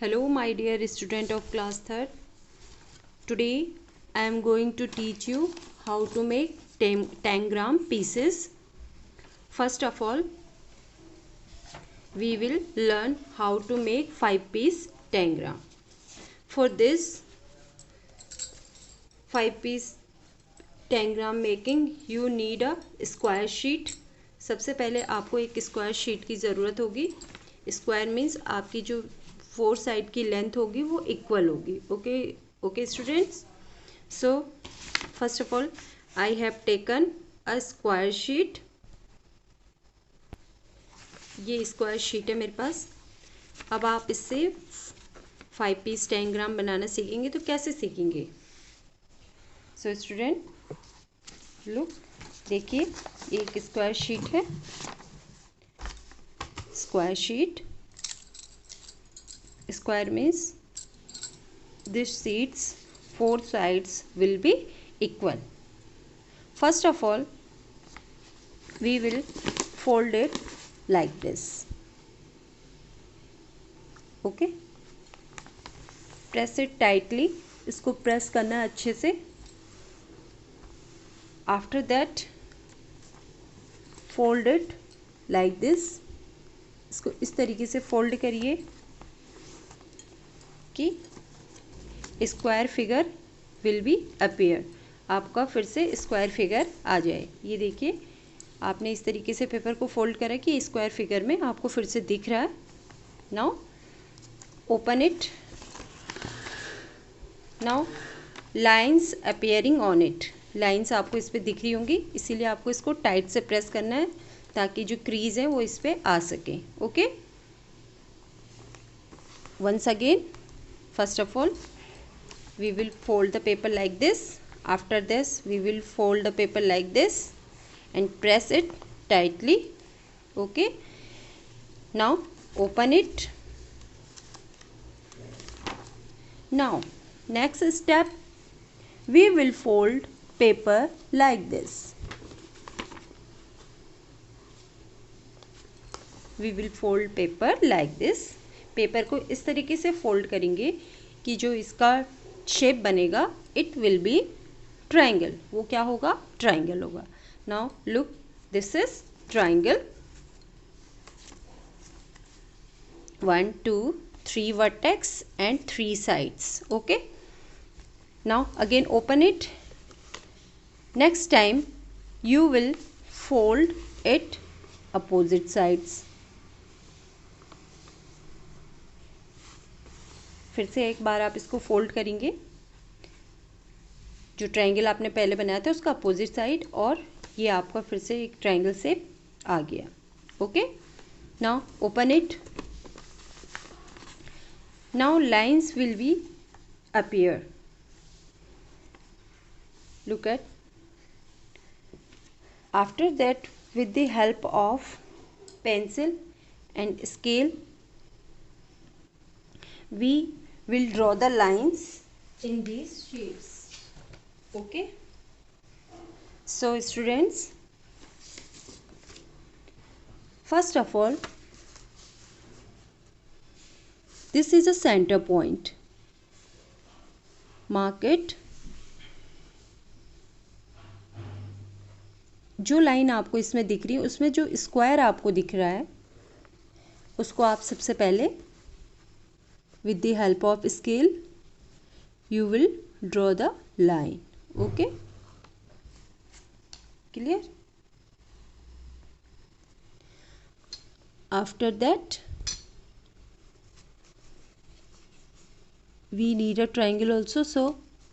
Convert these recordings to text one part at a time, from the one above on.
Hello my dear student of class 3rd. Today I am going to teach you how to make tangram pieces. First of all, we will learn how to make 5-piece tangram. For this 5-piece tangram making you need a square sheet. सबसे पहले आपको एक square sheet की ज़रूरत होगी. Square means आपकी जो 4 side की लेंथ होगी वो इक्वल होगी. Okay students. So first of all I have taken a square sheet. ये स्क्वायर शीट है मेरे पास. अब आप इससे 5-पीस डायग्राम बनाना सीखेंगे. तो कैसे सीखेंगे? सो स्टूडेंट लुक, देखिए एक स्क्वायर शीट है. Square sheet, square means this sheet's 4 sides will be equal. First of all, we will fold it like this. Okay, press it tightly. इसको प्रेस करना है अच्छे से. After that, fold it like this. इसको इस तरीके से फोल्ड करिए कि square figure will be appear. आपका फिर से स्क्वायर फिगर आ जाए. ये देखिए आपने इस तरीके से पेपर को फोल्ड करा कि स्क्वायर फिगर में आपको फिर से दिख रहा है. Now open it. Now lines appearing on it. Lines आपको इस पर दिख रही होंगी, इसीलिए आपको इसको टाइट से प्रेस करना है ताकि जो क्रीज है वो इस पर आ सके. Okay, once again, first of all we will fold the paper like this. After this we will fold the paper like this and press it tightly. Okay, now open it. Now next step, we will fold paper like this. We will fold paper like this. Paper को इस तरीके से fold करेंगे कि जो इसका shape बनेगा it will be triangle. वो क्या होगा? ट्रायंगल होगा. Now look, this is triangle. 1 2 3 vertex and 3 sides. Okay, now again open it. Next time you will fold it opposite sides. फिर से एक बार आप इसको फोल्ड करेंगे. जो ट्रायंगल आपने पहले बनाया था उसका अपोजिट साइड, और ये आपका फिर से एक ट्रायंगल शेप आ गया. Okay, now open it. Now lines will be appear. Look at. After that, with the help of pencil and scale, we will draw the lines in these shapes. Okay, so students, first of all, this is a center point. Mark it. जो line आपको इसमें दिख रही है उसमें जो square आपको दिख रहा है उसको आप सबसे पहले with the help of scale you will draw the line. Okay, clear? After that we need a triangle also. So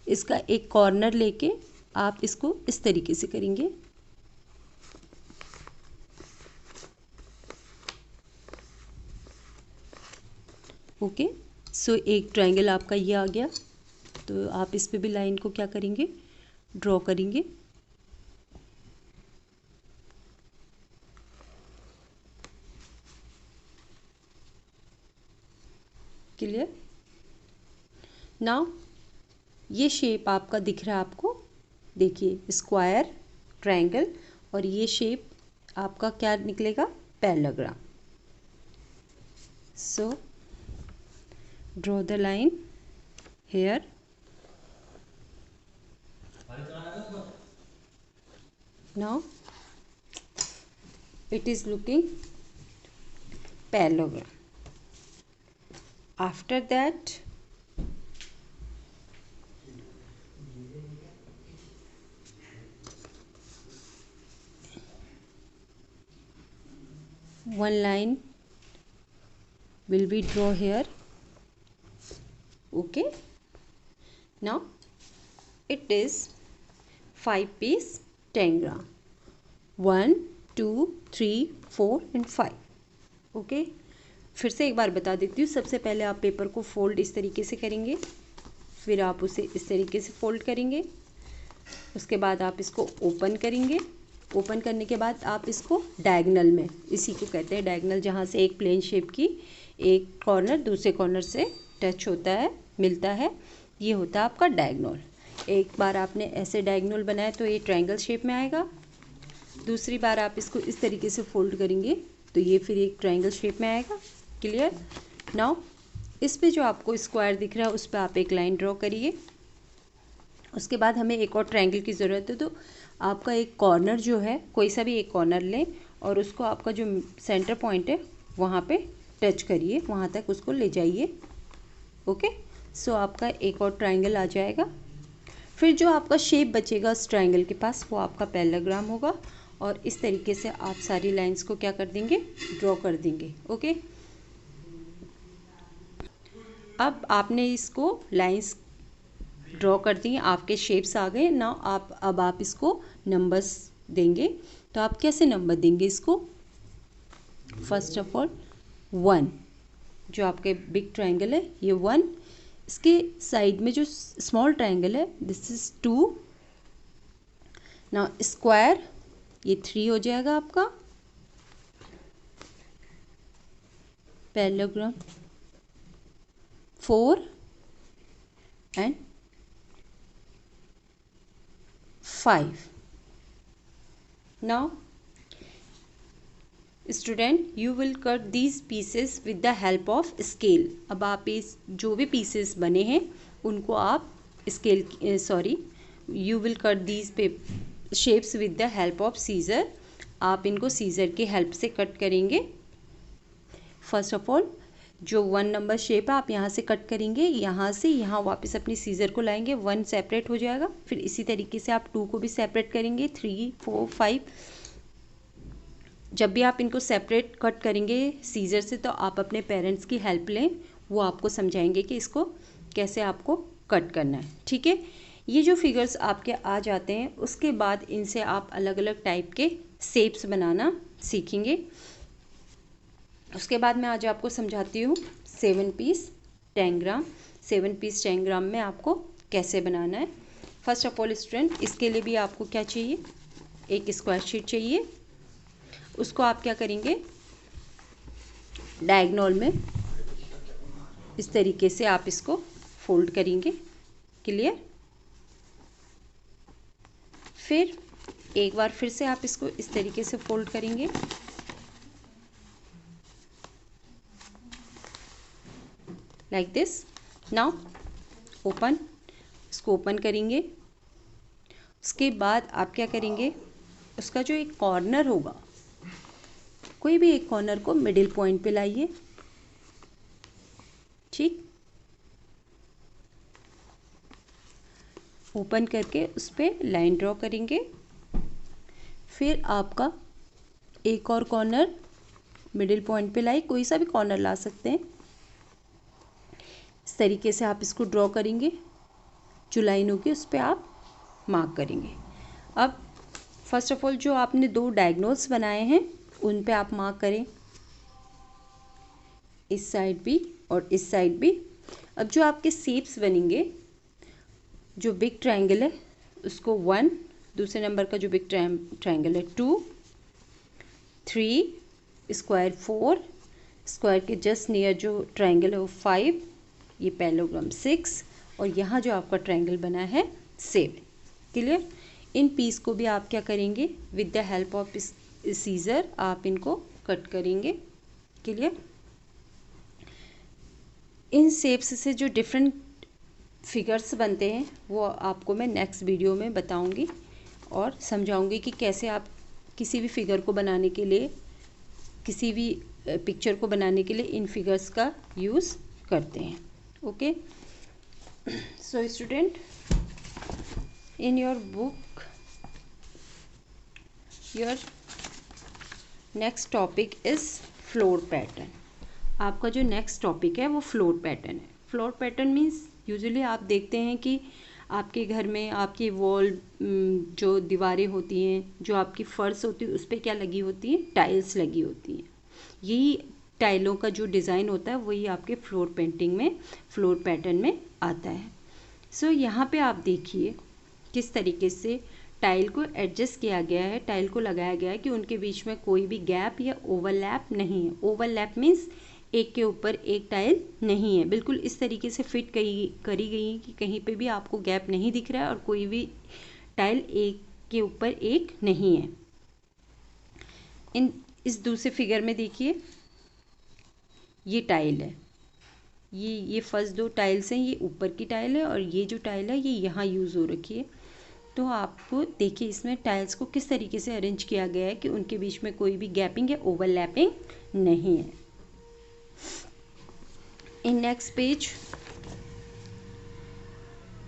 इसका एक कॉर्नर लेके आप इसको इस तरीके से करेंगे. ओके, सो एक ट्रायंगल आपका ये आ गया. तो आप इस पे भी लाइन को क्या करेंगे? ड्रॉ करेंगे. क्लियर? नाउ ये शेप आपका दिख रहा है आपको. देखिए स्क्वायर, ट्रायंगल, और ये शेप आपका क्या निकलेगा? Parallelogram. So draw the line here. Now it is looking parallelogram. After that one line will be draw here. Okay, now it is 5-piece tangram. 1 2 3 4 and 5. Okay, फिर से एक बार बता देती हूँ. सबसे पहले आप पेपर को फोल्ड इस तरीके से करेंगे, फिर आप उसे इस तरीके से फोल्ड करेंगे. उसके बाद आप इसको ओपन करेंगे. ओपन करने के बाद आप इसको डायगनल में, इसी को कहते हैं डायगनल, जहाँ से एक प्लेन शेप की एक कॉर्नर दूसरे कॉर्नर से टच होता है, मिलता है, ये होता है आपका डायगनल. एक बार आपने ऐसे डायगनल बनाया तो ये ट्रायंगल शेप में आएगा. दूसरी बार आप इसको इस तरीके से फोल्ड करेंगे तो ये फिर एक ट्रायंगल शेप में आएगा. क्लियर. नाउ इस पे जो आपको स्क्वायर दिख रहा है उस पर आप एक लाइन ड्रॉ करिए. उसके बाद हमें एक और ट्रायंगल की ज़रूरत है, तो आपका एक कॉर्नर जो है, कोई सा भी एक कॉर्नर लें और उसको आपका जो सेंटर पॉइंट है वहाँ पे टच करिए, वहाँ तक उसको ले जाइए. ओके, सो आपका एक और ट्रायंगल आ जाएगा. फिर जो आपका शेप बचेगा उस ट्रायंगल के पास वो आपका पैरेललोग्राम होगा. और इस तरीके से आप सारी लाइंस को क्या कर देंगे, ड्रॉ कर देंगे. ओके, अब आपने इसको लाइंस ड्रॉ कर दी, आपके शेप्स आ गए ना. अब आप इसको नंबर्स देंगे. तो आप कैसे नंबर देंगे इसको? फर्स्ट ऑफ ऑल 1, जो आपके बिग ट्रायंगल है ये 1. इसके साइड में जो स्मॉल ट्रायंगल है दिस इज 2. ना स्क्वायर ये 3 हो जाएगा आपका. Parallelogram 4 and 5. Now student you will cut these pieces with the help of scale. अब आप इस जो भी पीसेस बने हैं उनको आप scale you will cut these shapes with the help of scissor. आप इनको सीज़र की हेल्प से कट करेंगे. फर्स्ट ऑफ ऑल जो 1 नंबर शेप है आप यहाँ से कट करेंगे, यहाँ से यहाँ वापस अपनी सीज़र को लाएंगे, 1 सेपरेट हो जाएगा. फिर इसी तरीके से आप 2 को भी सेपरेट करेंगे, 3 4 5. जब भी आप इनको सेपरेट कट करेंगे सीज़र से तो आप अपने पेरेंट्स की हेल्प लें, वो आपको समझाएंगे कि इसको कैसे आपको कट करना है. ठीक है, ये जो फिगर्स आपके आ जाते हैं उसके बाद इनसे आप अलग अलग टाइप के शेप्स बनाना सीखेंगे. उसके बाद मैं आज आपको समझाती हूँ 7-पीस टैंग्राम. 7-पीस टैंग्राम में आपको कैसे बनाना है. फर्स्ट ऑफ ऑल स्टूडेंट, इसके लिए भी आपको क्या चाहिए, एक स्क्वायर शीट चाहिए. उसको आप क्या करेंगे, डायगोनल में इस तरीके से आप इसको फोल्ड करेंगे. क्लियर. फिर एक बार फिर से आप इसको इस तरीके से फोल्ड करेंगे. Like this. नाउ ओपन, इसको ओपन करेंगे. उसके बाद आप क्या करेंगे, उसका जो एक कॉर्नर होगा, कोई भी एक कॉर्नर को मिडिल पॉइंट पे लाइए. ठीक, ओपन करके उस पर लाइन ड्रॉ करेंगे. फिर आपका एक और कॉर्नर मिडिल पॉइंट पे लाइए, कोई सा भी कॉर्नर ला सकते हैं. इस तरीके से आप इसको ड्रॉ करेंगे. जो लाइन होगी उस पर आप मार्क करेंगे. अब फर्स्ट ऑफ ऑल जो आपने 2 डायगोनल्स बनाए हैं उन पे आप मार्क करें, इस साइड भी और इस साइड भी. अब जो आपके शेप्स बनेंगे, जो बिग ट्रायंगल है उसको 1, दूसरे नंबर का जो बिग ट्रायंगल है 2, 3, स्क्वायर 4, स्क्वायर के जस्ट नियर जो ट्रायंगल है वो 5, ये पैरेललोग्राम 6 और यहाँ जो आपका ट्रायंगल बना है 7. क्लियर. इन पीस को भी आप क्या करेंगे, with the help of scissor आप इनको कट करेंगे. क्लियर. इन शेप्स से जो डिफरेंट फिगर्स बनते हैं वो आपको मैं नेक्स्ट वीडियो में बताऊंगी और समझाऊंगी कि कैसे आप किसी भी फिगर को बनाने के लिए, किसी भी पिक्चर को बनाने के लिए इन फिगर्स का यूज़ करते हैं. Okay, so student, in your book your next topic is floor pattern. आपका जो नेक्स्ट टॉपिक है वो फ्लोर पैटर्न है. फ्लोर पैटर्न मीन्स यूजुअली आप देखते हैं कि आपके घर में आपकी वॉल, जो दीवारें होती हैं, जो आपकी फर्श होती है, उस पर क्या लगी होती है, टाइल्स लगी होती हैं. यही टाइलों का जो डिज़ाइन होता है वही आपके फ्लोर पेंटिंग में, फ्लोर पैटर्न में आता है. सो यहाँ पे आप देखिए किस तरीके से टाइल को एडजस्ट किया गया है, टाइल को लगाया गया है कि उनके बीच में कोई भी गैप या ओवरलैप नहीं है. ओवरलैप मीन्स एक के ऊपर एक टाइल नहीं है, बिल्कुल इस तरीके से फिट करी गई है कि कहीं पे भी आपको गैप नहीं दिख रहा है और कोई भी टाइल एक के ऊपर एक नहीं है. इस दूसरे फिगर में देखिए, ये टाइल है, ये फर्स्ट दो टाइल्स हैं, ये ऊपर की टाइल है और ये जो टाइल है ये यहाँ यूज़ हो रखी है. तो आपको देखिए इसमें टाइल्स को किस तरीके से अरेंज किया गया है कि उनके बीच में कोई भी गैपिंग या ओवरलैपिंग नहीं है. In next page,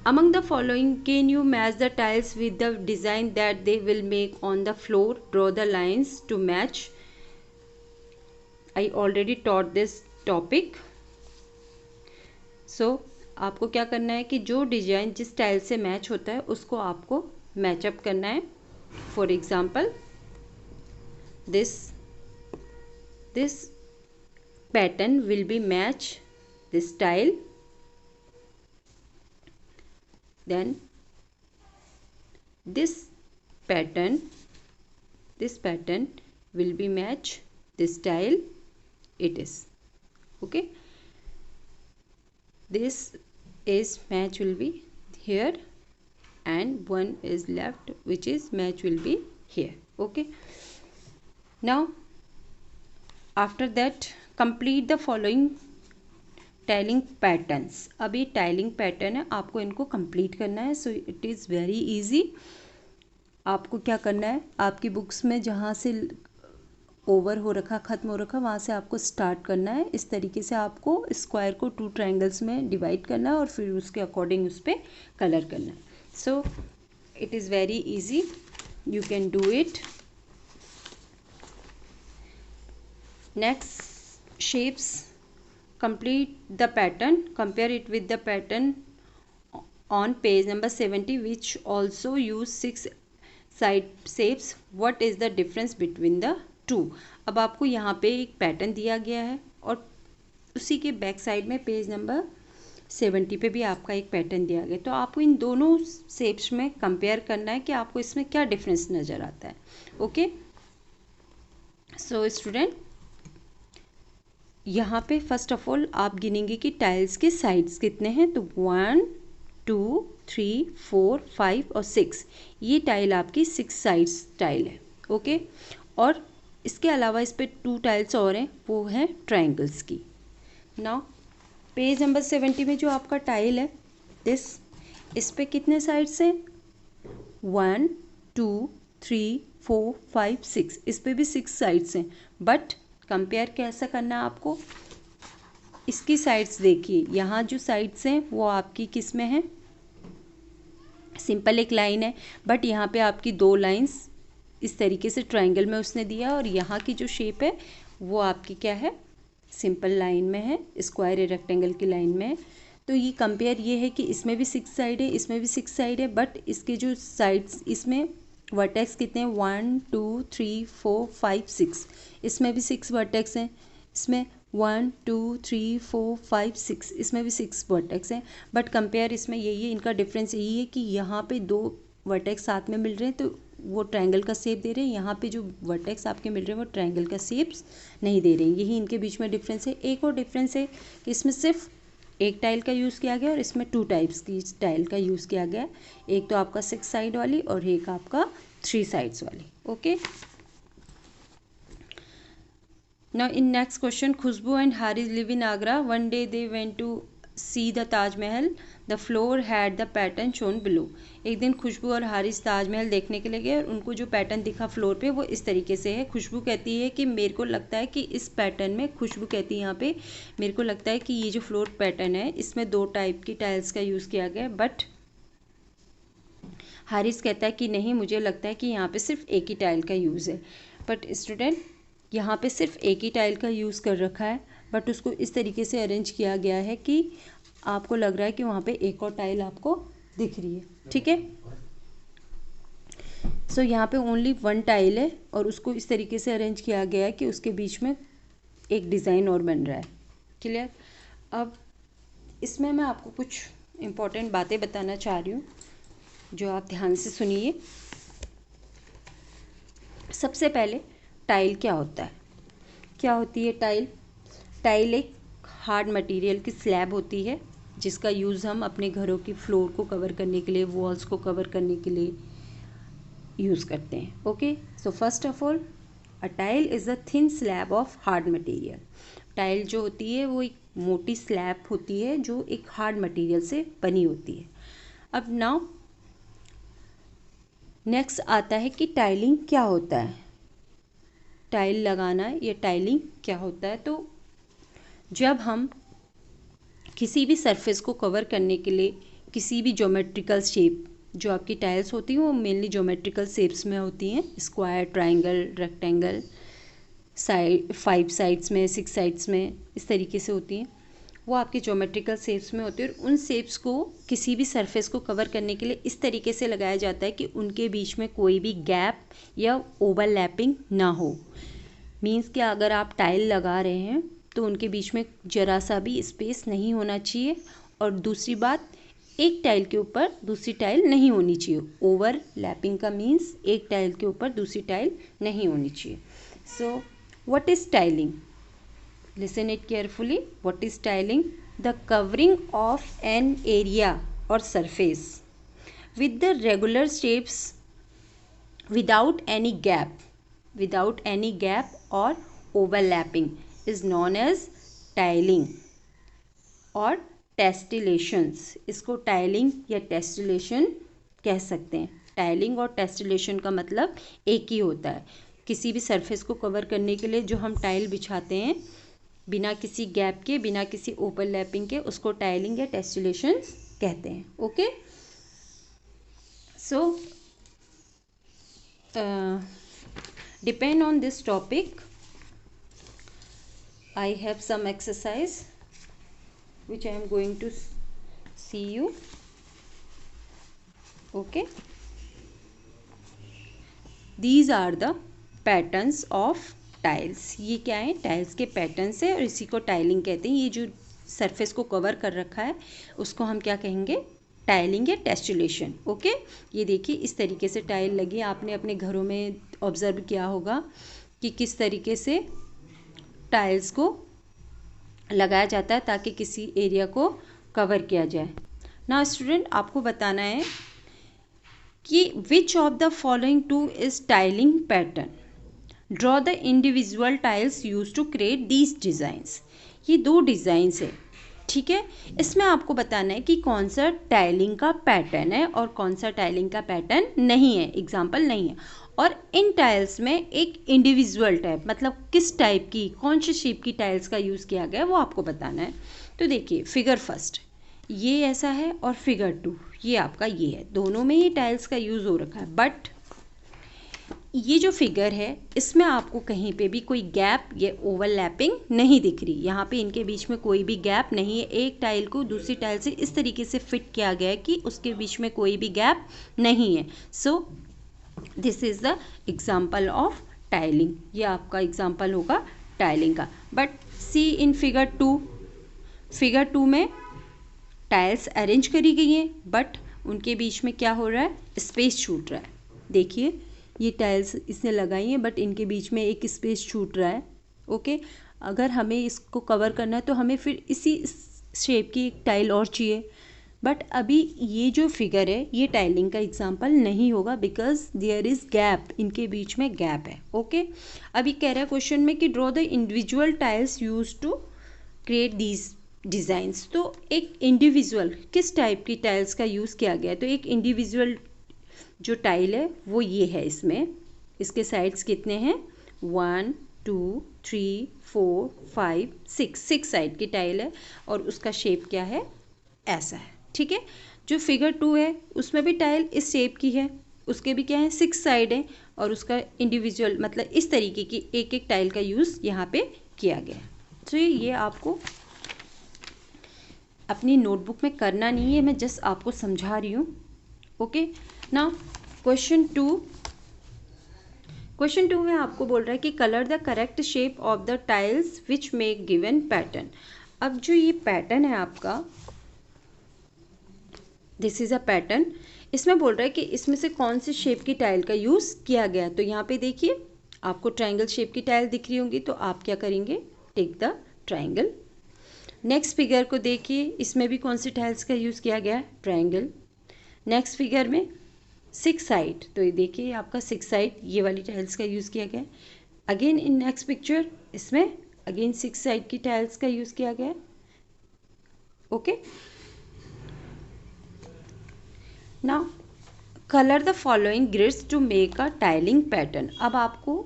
among the following, can you match the tiles with the design that they will make on the floor? Draw the lines to match. I already taught this topic. So आपको क्या करना है कि जो design जिस tile से match होता है उसको आपको मैचअप करना है. For example, this pattern will be match this tile, then this pattern will be match this tile. It is okay. This is match will be here and one is left which is match will be here. Okay, now after that complete the following tiling patterns. अब ये tiling pattern है, आपको इनको complete करना है. So it is very easy. आपको क्या करना है, आपकी बुक्स में जहाँ से ओवर हो रखा, ख़त्म हो रखा, वहाँ से आपको स्टार्ट करना है. इस तरीके से आपको स्क्वायर को 2 ट्रायंगल्स में डिवाइड करना है और फिर उसके अकॉर्डिंग उस पर कलर करना है. So it is very easy, you can do it. Next, shapes. Complete the pattern. Compare it with the pattern on page number 70 which also use 6 side shapes. What is the difference between the two? अब आपको यहाँ पे एक pattern दिया गया है और उसी के बैक साइड में पेज नंबर 70 पे भी आपका एक पैटर्न दिया गया है. तो आपको इन दोनों शेप्स में कंपेयर करना है कि आपको इसमें क्या डिफरेंस नज़र आता है. ओके, सो स्टूडेंट, यहाँ पे फर्स्ट ऑफ ऑल आप गिनेंगे कि टाइल्स के साइड्स कितने हैं. तो 1 2 3 4 5 और 6, ये टाइल आपकी 6 साइड्स टाइल है. ओके, और इसके अलावा इस पे 2 टाइल्स और हैं, वो हैं ट्रायंगल्स की. नाउ पेज नंबर 70 में जो आपका टाइल है इस पे कितने साइड्स हैं, 1 2 3 4 5 6, इस पे भी 6 साइड्स हैं. बट कंपेयर कैसा करना है आपको, इसकी साइड्स देखिए, यहाँ जो साइड्स हैं वो आपकी किस में है, सिंपल एक लाइन है. बट यहाँ पे आपकी 2 लाइंस इस तरीके से ट्रायंगल में उसने दिया और यहाँ की जो शेप है वो आपकी क्या है, सिंपल लाइन में है, स्क्वायर या रेक्टेंगल की लाइन में है. तो ये कंपेयर ये है कि इसमें भी 6 साइड है, इसमें भी 6 साइड है. बट इसके जो साइड्स, इसमें वर्टेक्स कितने हैं, 1 2 3 4 5 6, इसमें भी 6 वर्टेक्स हैं. इसमें 1 2 3 4 5 6, इसमें भी 6 वर्टेक्स हैं. बट कंपेयर इसमें यही है, इनका डिफरेंस यही है कि यहाँ पे 2 वर्टेक्स साथ में मिल रहे हैं तो वो ट्रायंगल का शेप दे रहे हैं. यहाँ पे जो वर्टेक्स आपके मिल रहे हैं वो ट्रायंगल का शेप्स नहीं दे रहे हैं. यही इनके बीच में डिफरेंस है. एक और डिफरेंस है कि इसमें सिर्फ एक टाइल का यूज़ किया गया और इसमें 2 टाइप्स की टाइल का यूज़ किया गया. एक तो आपका 6 साइड वाली और एक आपका 3 साइड्स वाली. Okay, Now in next question, Khushbu and Haris live in Agra. One day they went to see the Taj Mahal. The floor had the pattern shown below. एक दिन खुशबू और हारिस ताजमहल देखने के लिए गए और उनको जो पैटर्न दिखा फ्लोर पे वो इस तरीके से है. खुशबू कहती है कि मेरे को लगता है कि इस पैटर्न में, खुशबू कहती है यहाँ पे, मेरे को लगता है कि ये जो फ्लोर पैटर्न है इसमें 2 टाइप की टाइल्स का यूज़ किया गया है. बट हारिस कहता है कि नहीं, मुझे लगता है कि यहाँ पे सिर्फ एक ही टाइल का यूज़ है. बट स्टूडेंट, यहाँ पे सिर्फ एक ही टाइल का यूज़ कर रखा है, बट उसको इस तरीके से अरेंज किया गया है कि आपको लग रहा है कि वहाँ पे एक और टाइल आपको दिख रही है. ठीक है. सो यहाँ पे ओनली 1 टाइल है और उसको इस तरीके से अरेंज किया गया है कि उसके बीच में एक डिज़ाइन और बन रहा है. क्लियर. अब इसमें मैं आपको कुछ इम्पोर्टेंट बातें बताना चाह रही हूँ जो आप ध्यान से सुनिए. सबसे पहले टाइल क्या होता है. क्या होती है टाइल. टाइल एक हार्ड मटेरियल की स्लैब होती है जिसका यूज़ हम अपने घरों की फ्लोर को कवर करने के लिए, वॉल्स को कवर करने के लिए यूज़ करते हैं. Okay. So first of all, a tile is a thin slab of hard material. Tile जो होती है वो एक मोटी स्लैब होती है जो एक हार्ड मटेरियल से बनी होती है. अब नाउ नेक्स्ट आता है कि टाइलिंग क्या होता है. टाइल लगाना या टाइलिंग क्या होता है. तो जब हम किसी भी सरफेस को कवर करने के लिए किसी भी ज्योमेट्रिकल शेप, जो आपकी टाइल्स होती हैं वो मेनली ज्योमेट्रिकल शेप्स में होती हैं, square, triangle, rectangle, side 5 sides में, 6 साइड्स में, इस तरीके से होती हैं. वो आपके ज्योमेट्रिकल शेप्स में होती है और उन शेप्स को किसी भी सरफेस को कवर करने के लिए इस तरीके से लगाया जाता है कि उनके बीच में कोई भी गैप या ओवरलैपिंग ना हो. मीन्स कि अगर आप टाइल लगा रहे हैं तो उनके बीच में ज़रा सा भी स्पेस नहीं होना चाहिए. और दूसरी बात, एक टाइल के ऊपर दूसरी टाइल नहीं होनी चाहिए. ओवरलैपिंग का मीन्स एक टाइल के ऊपर दूसरी टाइल नहीं होनी चाहिए. So what is tiling. Listen it carefully. What is tiling? The covering of an area or surface with the regular shapes without any gap or overlapping is known as tiling or टेस्टिलेशंस. इसको tiling या टेस्टिलेशन कह सकते हैं. Tiling और टेस्टिलेशन का मतलब एक ही होता है. किसी भी सरफेस को कवर करने के लिए जो हम टाइल बिछाते हैं बिना किसी गैप के, बिना किसी ओवरलैपिंग के, उसको टाइलिंग या टेस्टिलेशन कहते हैं. Okay. So depend on this topic I have some exercise which I am going to see you. Okay. These are the patterns of tiles. ये क्या है. टाइल्स के पैटर्न्स है और इसी को टाइलिंग कहते हैं. ये जो सरफेस को कवर कर रखा है उसको हम क्या कहेंगे, टाइलिंग या टेस्टिलेशन. ओके. ये देखिए इस तरीके से टाइल लगी. आपने अपने घरों में ऑब्जर्व किया होगा कि किस तरीके से टाइल्स को लगाया जाता है ताकि किसी एरिया को कवर किया जाए. ना स्टूडेंट, आपको बताना है कि which of the following two is tiling pattern. Draw the individual tiles use to create these designs. ये 2 डिज़ाइंस है. ठीक है. इसमें आपको बताना है कि कौन सा टाइलिंग का पैटर्न है और कौन सा टाइलिंग का पैटर्न नहीं है, एग्जाम्पल नहीं है. और इन टाइल्स में एक इंडिविजुअल टाइप, मतलब किस टाइप की, कौन सी शेप की टाइल्स का यूज़ किया गया है वो आपको बताना है. तो देखिए फिगर फर्स्ट ये ऐसा है और फिगर 2 ये आपका ये है. दोनों में ही टाइल्स का यूज़ हो रखा है. बट ये जो फिगर है इसमें आपको कहीं पे भी कोई गैप या ओवरलैपिंग नहीं दिख रही. यहाँ पे इनके बीच में कोई भी गैप नहीं है. एक टाइल को दूसरी टाइल से इस तरीके से फिट किया गया है कि उसके बीच में कोई भी गैप नहीं है. So this is the example of tiling. ये आपका एग्जाम्पल होगा टाइलिंग का. But see in figure 2. Figure 2 में टाइल्स अरेंज करी गई हैं बट उनके बीच में क्या हो रहा है, स्पेस छूट रहा है. देखिए ये टाइल्स इसने लगाई हैं बट इनके बीच में एक स्पेस छूट रहा है. ओके. अगर हमें इसको कवर करना है तो हमें फिर इसी शेप की एक टाइल और चाहिए बट अभी ये जो फिगर है ये टाइलिंग का एग्जाम्पल नहीं होगा बिकॉज देयर इज गैप, इनके बीच में गैप है। ओके अभी कह रहा है क्वेश्चन में कि draw the individual tiles use to create these designs. तो एक इंडिविजुअल किस टाइप की टाइल्स का यूज़ किया गया है, तो एक इंडिविजुअल जो टाइल है वो ये है। इसमें इसके साइड्स कितने हैं, 1 2 3 4 5 6 साइड की टाइल है और उसका शेप क्या है, ऐसा है। ठीक है, जो फिगर 2 है उसमें भी टाइल इस शेप की है, उसके भी क्या है 6 साइड है और उसका इंडिविजुअल मतलब इस तरीके की एक एक टाइल का यूज़ यहाँ पे किया गया है। तो ये आपको अपनी नोटबुक में करना नहीं है, मैं जस्ट आपको समझा रही हूँ। ओके नाउ क्वेश्चन 2 में आपको बोल रहा है कि colour the correct shape of the tiles which make given pattern. अब जो ये पैटर्न है आपका, दिस इज अ पैटर्न, इसमें बोल रहा है कि इसमें से कौन से शेप की टाइल का यूज़ किया गया। तो यहाँ पे देखिए आपको ट्रायंगल शेप की टाइल दिख रही होंगी, तो आप क्या करेंगे, take the triangle. Next figure को देखिए, इसमें भी कौन सी टाइल्स का यूज़ किया गया है, ट्रायंगल। नेक्स्ट फिगर में 6 साइड, तो ये देखिए आपका 6 साइड ये वाली टाइल्स का यूज़ किया गया है। अगेन इन नेक्स्ट पिक्चर इसमें अगेन 6 साइड की टाइल्स का यूज़ किया गया है। Okay now colour the following grids to make a tiling pattern. अब आपको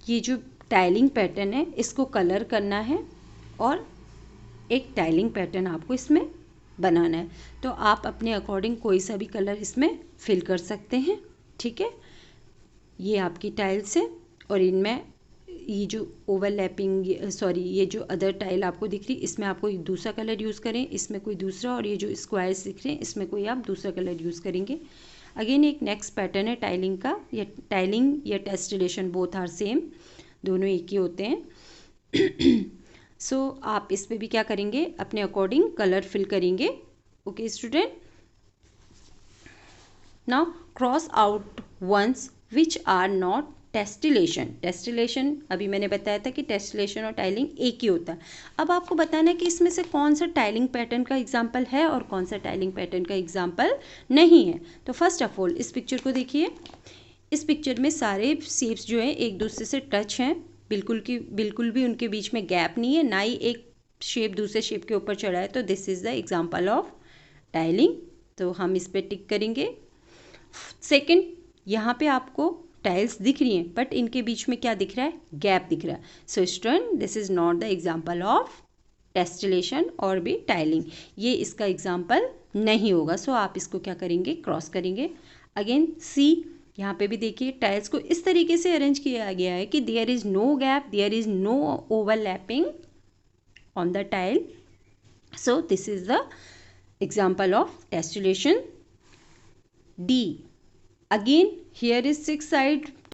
ये जो टाइलिंग पैटर्न है इसको कलर करना है और एक टाइलिंग पैटर्न आपको इसमें बनाना है। तो आप अपने अकॉर्डिंग कोई सा भी कलर इसमें फिल कर सकते हैं। ठीक है, ये आपकी टाइल्स है और इनमें ये जो ओवरलैपिंग ये जो अदर टाइल आपको दिख रही इसमें आप कोई दूसरा कलर यूज़ करें, इसमें कोई दूसरा, और ये जो स्क्वायर्स दिख रहे हैं इसमें कोई आप दूसरा कलर यूज़ करेंगे। अगेन एक नेक्स्ट पैटर्न है टाइलिंग का, या टाइलिंग या टेस्टिलेशन बोथ आर सेम, दोनों एक ही होते हैं। सो आप इस पर भी क्या करेंगे, अपने अकॉर्डिंग कलर फिल करेंगे। Okay student, now cross out ones which are not tessellation अभी मैंने बताया था कि टेस्टिलेशन और टाइलिंग एक ही होता है। अब आपको बताना है कि इसमें से कौन सा टाइलिंग पैटर्न का एग्जाम्पल है और कौन सा टाइलिंग पैटर्न का एग्जाम्पल नहीं है। तो फर्स्ट ऑफ ऑल इस पिक्चर को देखिए, इस पिक्चर में सारे शेप्स जो हैं एक दूसरे से टच हैं, बिल्कुल भी उनके बीच में गैप नहीं है, ना ही एक शेप दूसरे शेप के ऊपर चढ़ा है। तो this is the example of tiling, तो हम इस पर टिक करेंगे। सेकेंड, यहाँ पे आपको टाइल्स दिख रही हैं बट इनके बीच में क्या दिख रहा है, गैप दिख रहा है। So student this is not the example of tessellation और भी टाइलिंग, ये इसका एग्जाम्पल नहीं होगा। सो आप इसको क्या करेंगे, क्रॉस करेंगे। अगेन सी, यहाँ पे भी देखिए टाइल्स को इस तरीके से अरेंज किया गया है कि there is no gap, there is no overlapping on the tile. So this is the example of tessellation. D, again here is 6 side